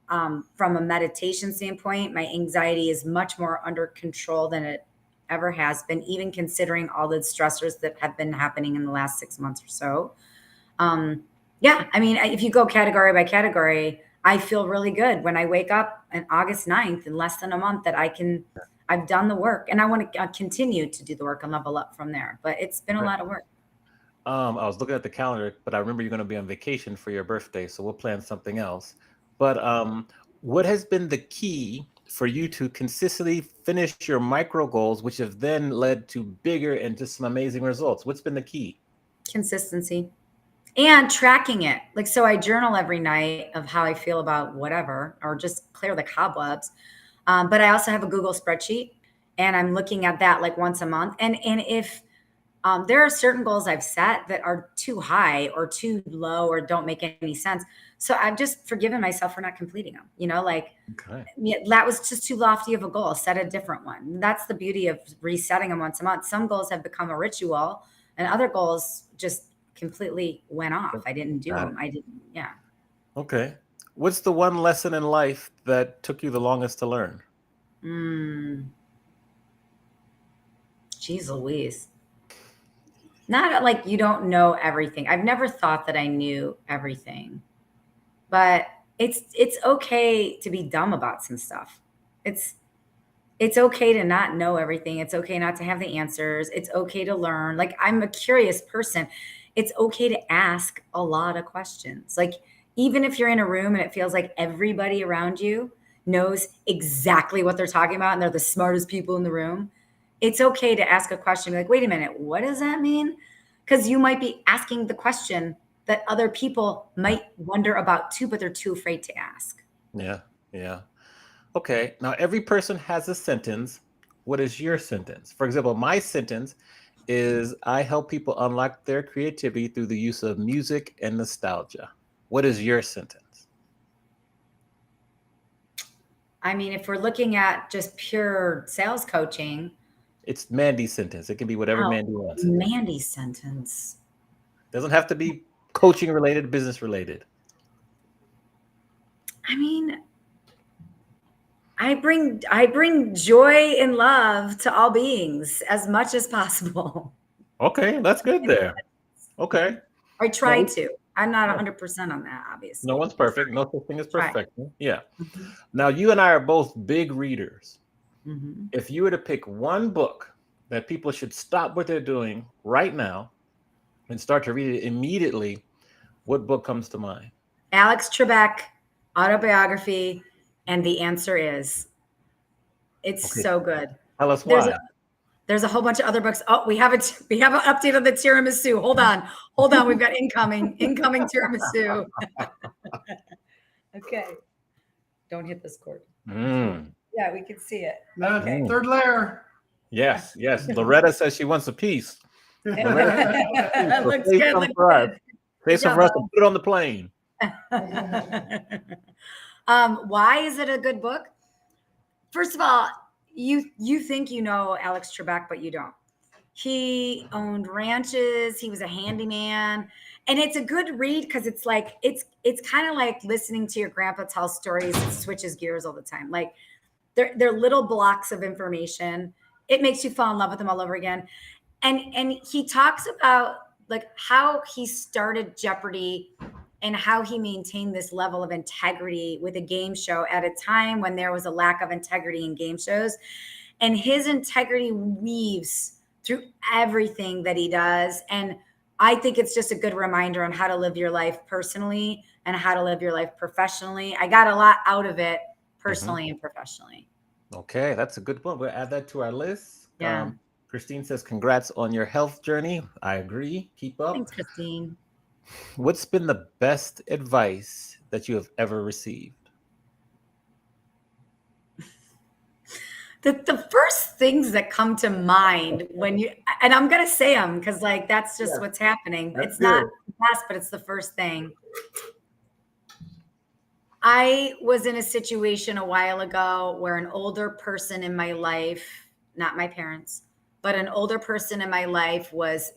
From a meditation standpoint, my anxiety is much more under control than it ever has been, even considering all the stressors that have been happening in the last 6 months or so. Yeah, I mean, if you go category by category, I feel really good when I wake up on August 9th in less than a month that I've done the work, and I want to continue to do the work and level up from there. But it's been a lot of work. I was looking at the calendar, but I remember you're going to be on vacation for your birthday, so we'll plan something else. But what has been the key for you to consistently finish your micro goals, which have then led to bigger and just some amazing results? What's been the key? Consistency and tracking it. Like, so I journal every night of how I feel about whatever, or just clear the cobwebs. But I also have a Google spreadsheet, and I'm looking at that like once a month. And if there are certain goals I've set that are too high or too low or don't make any sense. So I've just forgiven myself for not completing them. Like that was just too lofty of a goal. Set a different one. That's the beauty of resetting them once a month. Some goals have become a ritual, and other goals just completely went off. I didn't do them. I didn't. Yeah. Okay. What's the one lesson in life that took you the longest to learn? Jeez Louise. Not like you don't know everything. I've never thought that I knew everything, but it's okay to be dumb about some stuff. It's okay to not know everything. It's okay not to have the answers. It's okay to learn. Like, I'm a curious person. It's okay to ask a lot of questions. Like, even if you're in a room and it feels like everybody around you knows exactly what they're talking about and they're the smartest people in the room, it's okay to ask a question. Like, wait a minute, what does that mean? Because you might be asking the question that other people might wonder about too, but they're too afraid to ask. Yeah. Yeah. Okay. Now, every person has a sentence. What is your sentence? For example, my sentence is I help people unlock their creativity through the use of music and nostalgia. What is your sentence? I mean, if we're looking at just pure sales coaching, it's Mandy's sentence. It can be whatever Mandy wants. Mandy's sentence. Doesn't have to be coaching related, business related. I mean, I bring joy and love to all beings as much as possible. Okay, that's good there. Okay. I try to. I'm not 100% on that, obviously. No one's perfect. No such thing as perfection. Yeah. Mm-hmm. Now, you and I are both big readers. Mm-hmm. If you were to pick one book that people should stop what they're doing right now and start to read it immediately, what book comes to mind? Alex Trebek, autobiography, and the answer is. It's so good. Tell us why. There's a whole bunch of other books. Oh, we have an update on the tiramisu. Hold on. We've got incoming tiramisu. Okay. Don't hit this cord. Yeah, we can see it. Okay. Third layer. Yes. Loretta says she wants a piece. That looks good. Save some for us and put it on the plane. Why is it a good book? First of all, you think you know Alex Trebek, but you don't. He owned ranches. He was a handyman, and it's a good read because it's like it's kind of like listening to your grandpa tell stories. It switches gears all the time. Like they're little blocks of information. It makes you fall in love with them all over again. And he talks about like how he started Jeopardy and how he maintained this level of integrity with a game show at a time when there was a lack of integrity in game shows. And his integrity weaves through everything that he does. And I think it's just a good reminder on how to live your life personally and how to live your life professionally. I got a lot out of it personally and professionally. Okay, that's a good one. We'll add that to our list. Yeah. Christine says, congrats on your health journey. I agree. Keep up. Thanks, Christine. What's been the best advice that you have ever received? The first things that come to mind when you, and I'm going to say them because like, that's just what's happening. It's not the best, but it's the first thing. I was in a situation a while ago where an older person in my life, not my parents, but an older person in my life was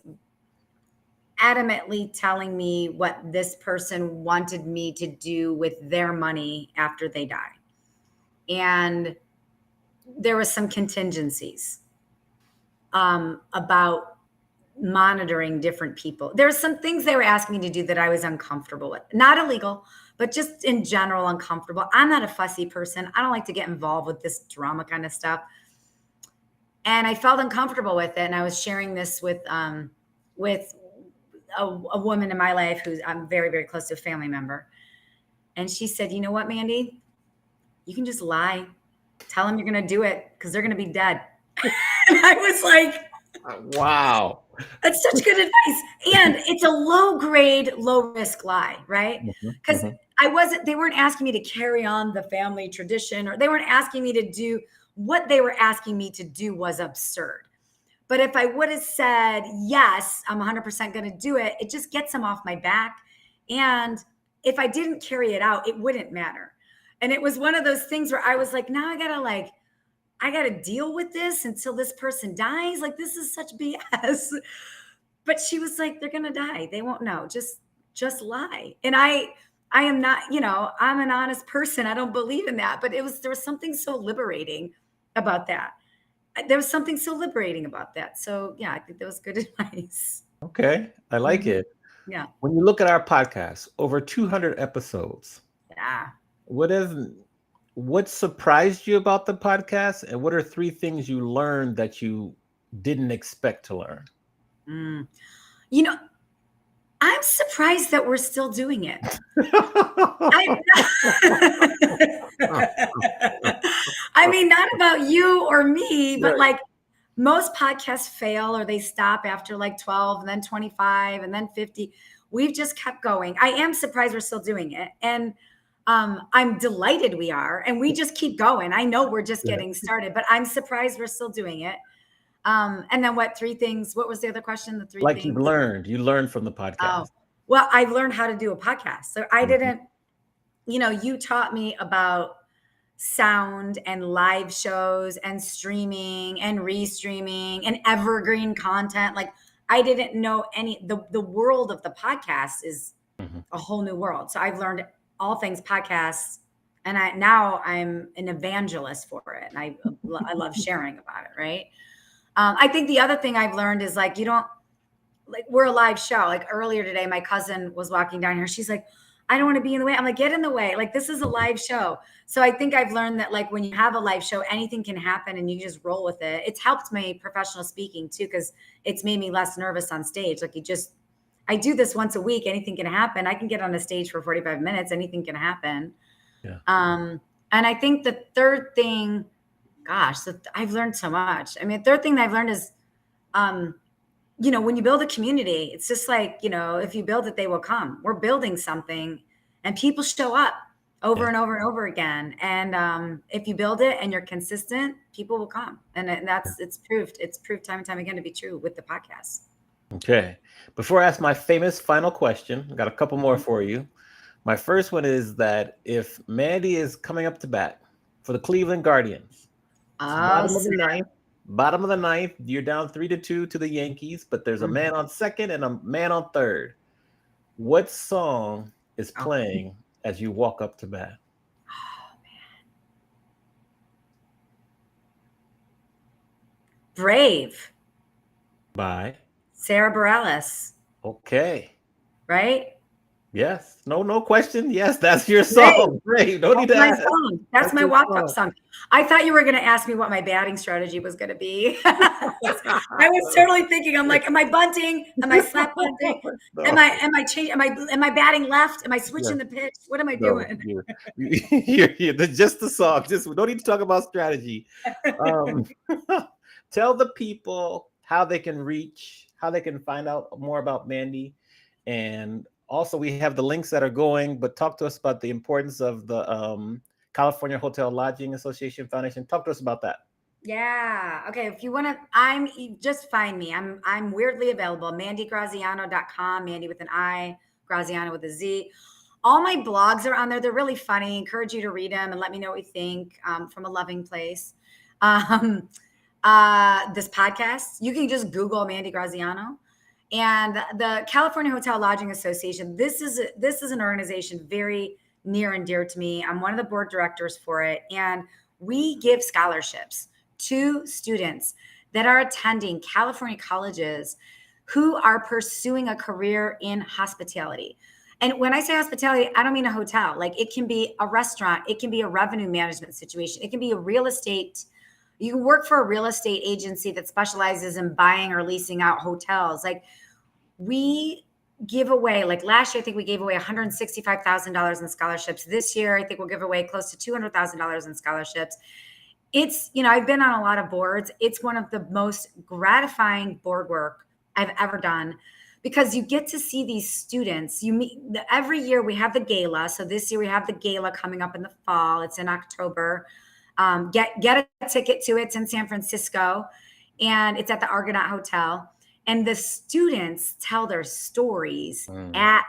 adamantly telling me what this person wanted me to do with their money after they die. And there was some contingencies about monitoring different people. There's some things they were asking me to do that I was uncomfortable with. Not illegal, but just in general uncomfortable. I'm not a fussy person. I don't like to get involved with this drama kind of stuff. And I felt uncomfortable with it. And I was sharing this with a woman in my life who's I'm very, very close to, a family member. And she said, you know what, Mandi? You can just lie. Tell them you're going to do it because they're going to be dead. And I was like, wow. That's such good advice. And it's a low grade, low risk lie, right? Because they weren't asking me to carry on the family tradition, or they weren't asking me to do what they were asking me to do was absurd. But if I would have said, yes, I'm 100% going to do it, it just gets them off my back. And if I didn't carry it out, it wouldn't matter. And it was one of those things where I was like, now I got to deal with this until this person dies. Like, this is such BS. But she was like, they're going to die. They won't know. Just lie. And I am not, I'm an honest person. I don't believe in that. But there was something so liberating about that. There was something so liberating about that. So yeah, I think that was good advice. Okay. I like it. Yeah. When you look at our podcast, over 200 episodes. Yeah. What surprised you about the podcast, and what are 3 things you learned that you didn't expect to learn? I'm surprised that we're still doing it. I mean, not about you or me, but like most podcasts fail or they stop after like 12 and then 25 and then 50. We've just kept going. I am surprised we're still doing it. And I'm delighted we are, and we just keep going. I know we're just getting started, but I'm surprised we're still doing it. And then what 3 things? What was the other question? The 3 things. You learned from the podcast. Oh, well, I've learned how to do a podcast. So I didn't, you taught me about sound and live shows and streaming and restreaming and evergreen content. Like, I didn't know the world of the podcast is a whole new world. So I've learned all things podcasts, and now I'm an evangelist for it. And I love sharing about it. Right. I think the other thing I've learned is like, we're a live show. Like earlier today, my cousin was walking down here. She's like, I don't want to be in the way. I'm like, get in the way. Like, this is a live show. So I think I've learned that like when you have a live show, anything can happen and you just roll with it. It's helped my professional speaking too, because it's made me less nervous on stage. Like I do this once a week. Anything can happen. I can get on a stage for 45 minutes. Anything can happen. Yeah. And I think the third thing, I've learned so much. I mean, the third thing that I've learned is, when you build a community, it's just like, if you build it, they will come. We're building something and people show up over and over and over again. And if you build it and you're consistent, people will come. And it's proved time and time again to be true with the podcast. Okay. Before I ask my famous final question, I got a couple more for you. My first one is that if Mandi is coming up to bat for the Cleveland Guardians, bottom of the ninth, you're down 3-2 to the Yankees, but there's a man on second and a man on third. What song is playing as you walk up to bat? Oh, man. Brave. By Sarah Bareilles. Okay. Right? Yes. No question. Yes, that's your song. Great. No need to ask. That's my walk-up song. I thought you were going to ask me what my batting strategy was going to be. I was totally thinking, I'm like, am I bunting? Am I slap bunting? No. Am I changing? Am I batting left? Am I switching the pitch? What am I doing? You're just the song. Just don't need to talk about strategy. Tell the people how they can find out more about Mandi, and also, we have the links that are going, but talk to us about the importance of the California Hotel Lodging Association Foundation. Talk to us about that. Yeah. Okay. If you want to, just find me. I'm weirdly available. MandiGraziano.com. Mandi with an I, Graziano with a Z. All my blogs are on there. They're really funny. Encourage you to read them and let me know what you think, from a loving place. This podcast, you can just Google Mandi Graziano. And the California Hotel Lodging Association, this is an organization very near and dear to me. I'm one of the board directors for it. And we give scholarships to students that are attending California colleges who are pursuing a career in hospitality. And when I say hospitality, I don't mean a hotel. Like, it can be a restaurant, it can be a revenue management situation, it can be a real estate. You can work for a real estate agency that specializes in buying or leasing out hotels. Like, we give away, like last year, I think we gave away $165,000 in scholarships. This year, I think we'll give away close to $200,000 in scholarships. It's, I've been on a lot of boards. It's one of the most gratifying board work I've ever done, because you get to see these students. You meet every year. We have the gala. So this year we have the gala coming up in the fall. It's in October. Get a ticket to it. It's in San Francisco, and it's at the Argonaut Hotel. And the students tell their stories at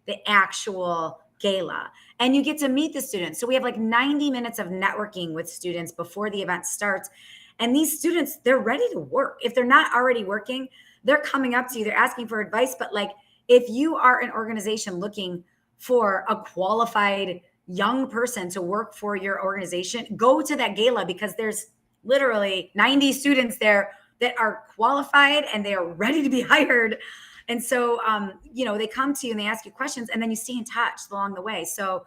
the actual gala, and you get to meet the students. So we have like 90 minutes of networking with students before the event starts. And these students, they're ready to work. If they're not already working, they're coming up to you, they're asking for advice. But like, if you are an organization looking for a qualified young person to work for your organization, go to that gala, because there's literally 90 students there that are qualified and they are ready to be hired. And so, they come to you and they ask you questions, and then you stay in touch along the way. So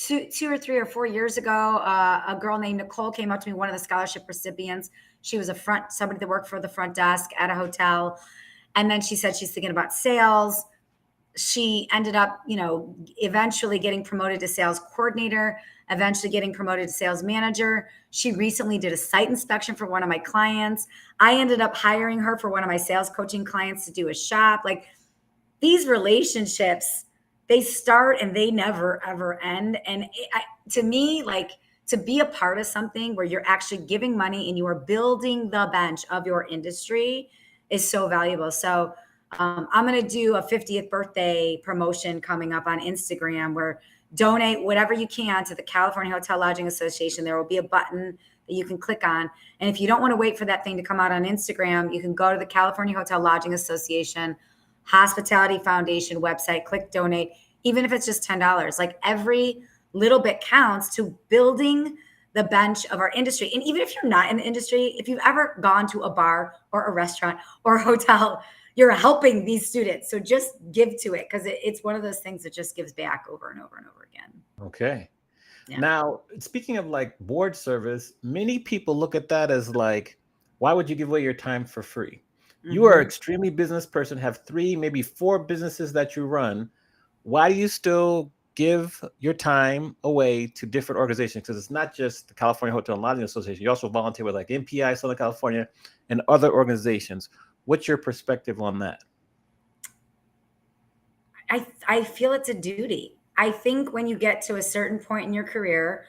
2 or 3 or 4 years ago, a girl named Nicole came up to me, one of the scholarship recipients. She was somebody that worked for the front desk at a hotel. And then she said she's thinking about sales. She ended up, eventually getting promoted to sales coordinator, eventually getting promoted to sales manager. She recently did a site inspection for one of my clients. I ended up hiring her for one of my sales coaching clients to do a shop. Like, these relationships, they start and they never, ever end. And to me, like, to be a part of something where you're actually giving money and you are building the bench of your industry is so valuable. So I'm going to do a 50th birthday promotion coming up on Instagram, where donate whatever you can to the California Hotel Lodging Association. There will be a button that you can click on. And if you don't want to wait for that thing to come out on Instagram, you can go to the California Hotel Lodging Association Hospitality Foundation website, click donate, even if it's just $10. Like, every little bit counts to building the bench of our industry. And even if you're not in the industry, if you've ever gone to a bar or a restaurant or a hotel, you're helping these students. So just give to it, because it's one of those things that just gives back over and over and over again. Okay. Yeah. Now, speaking of like board service, many people look at that as like, why would you give away your time for free? Mm-hmm. You are an extremely business person, have 3, maybe 4 businesses that you run. Why do you still give your time away to different organizations? Because it's not just the California Hotel and Lodging Association. You also volunteer with like MPI, Southern California, and other organizations. What's your perspective on that? I feel it's a duty. I think when you get to a certain point in your career,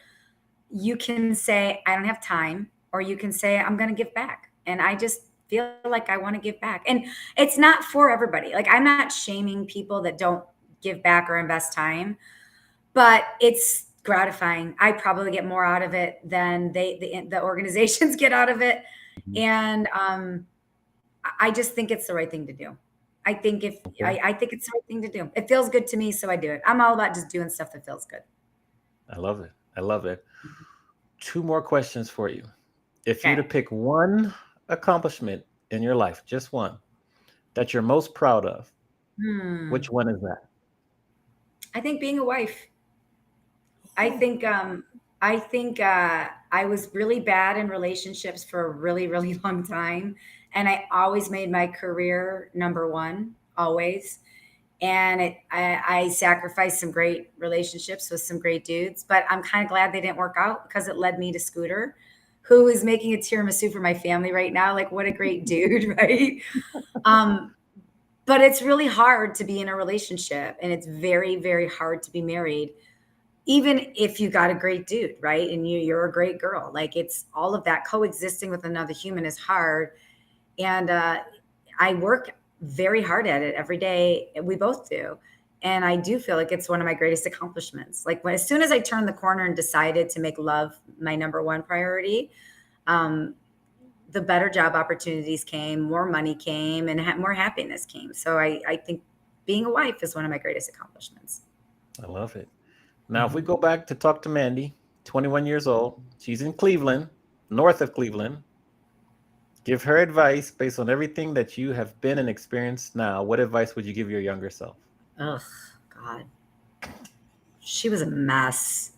you can say, I don't have time, or you can say, I'm going to give back. And I just feel like I want to give back. And it's not for everybody. Like, I'm not shaming people that don't give back or invest time, but it's gratifying. I probably get more out of it than the organizations get out of it. Mm-hmm. And I just think it's the right thing to do. I think I think it's the right thing to do. It feels good to me, so I do it. I'm all about just doing stuff that feels good. I love it. I love it. 2 more questions for you. If you were to pick one accomplishment in your life, just one, that you're most proud of, which one is that? I think being a wife. I think I was really bad in relationships for a really, really long time. And I always made my career number one, always. And I sacrificed some great relationships with some great dudes, but I'm kind of glad they didn't work out, because it led me to Scooter, who is making a tiramisu for my family right now. Like, what a great dude, right? But it's really hard to be in a relationship, and it's very, very hard to be married. even if you got a great dude, right? And you're a great girl, like it's all of that coexisting with another human is hard. And I work very hard at it every day. We both do. And I do feel like it's one of my greatest accomplishments. Like as soon as I turned the corner and decided to make love my number one priority, the better job opportunities came, more money came, and more happiness came. So I think being a wife is one of my greatest accomplishments. I love it. Now, if we go back to talk to Mandi, 21 years old, she's in Cleveland, north of Cleveland. Give her advice based on everything that you have been and experienced now. What advice would you give your younger self? Oh, God. She was a mess.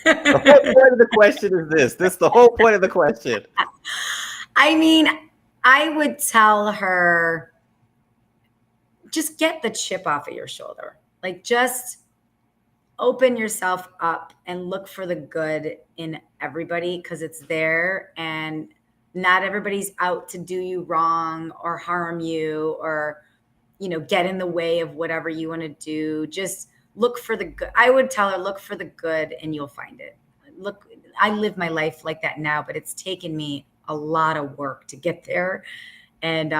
The whole point of the question is this. This is the whole point of the question. I mean, I would tell her, just get the chip off of your shoulder. Like, just open yourself up and look for the good in everybody, because it's there, and not everybody's out to do you wrong or harm you or, get in the way of whatever you want to do. Just look for the good. I would tell her, look for the good and you'll find it. Look, I live my life like that now, but it's taken me a lot of work to get there. And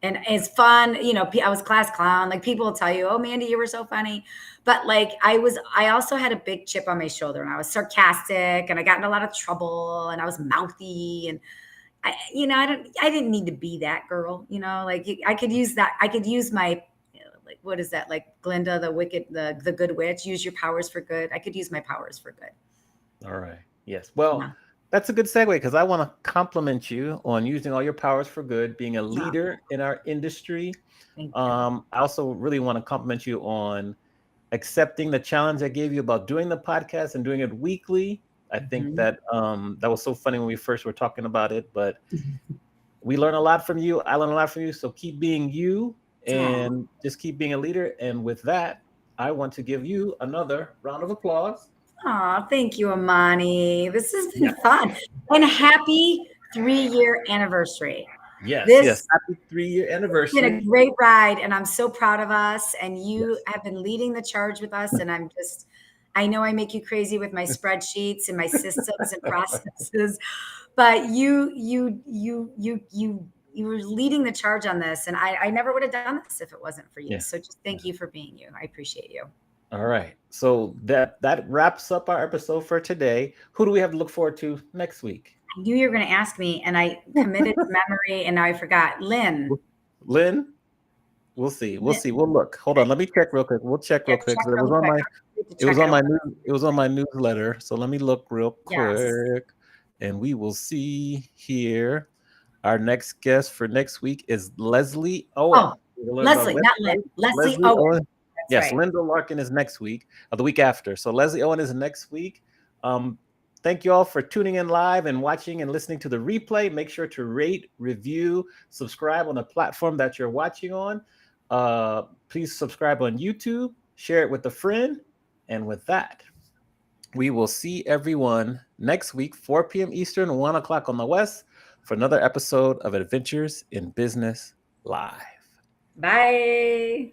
it's fun. I was class clown. Like, people will tell you, oh, Mandi, you were so funny. But like, I also had a big chip on my shoulder, and I was sarcastic, and I got in a lot of trouble, and I was mouthy, and I didn't need to be that girl, like I could use that. I could use my, like, what is that? Like Glinda, the good witch, use your powers for good. I could use my powers for good. All right. Yes. Well, that's a good segue, because I want to compliment you on using all your powers for good, being a leader in our industry. I also really want to compliment you on accepting the challenge I gave you about doing the podcast and doing it weekly. I think that that was so funny when we first were talking about it, but we learn a lot from you. I learn a lot from you. So keep being you and just keep being a leader. And with that, I want to give you another round of applause. Oh, thank you, Amani. This has been fun. And happy 3-year anniversary. Yes. Happy 3-year anniversary. It's been a great ride, and I'm so proud of us. And you have been leading the charge with us. And I know I make you crazy with my spreadsheets and my systems and processes, but you were leading the charge on this. And I never would have done this if it wasn't for you. Yeah. So just thank you for being you. I appreciate you. All right. So that wraps up our episode for today. Who do we have to look forward to next week? I knew you were going to ask me, and I committed to memory, and now I forgot. Lynn? We'll see. We'll look. Hold on. Let me check real quick. We'll check real quick. It was on my newsletter. So let me look real quick, and we will see here. Our next guest for next week is Leslie Owen. Leslie, not Lynn. Leslie Owen. Yes, right. Linda Larkin is next week, or the week after. So Leslie Owen is next week. Thank you all for tuning in live and watching and listening to the replay. Make sure to rate, review, subscribe on the platform that you're watching on. Please subscribe on YouTube, share it with a friend. And with that, we will see everyone next week, 4 p.m. Eastern, 1 o'clock on the West, for another episode of Adventures in Business Live. Bye.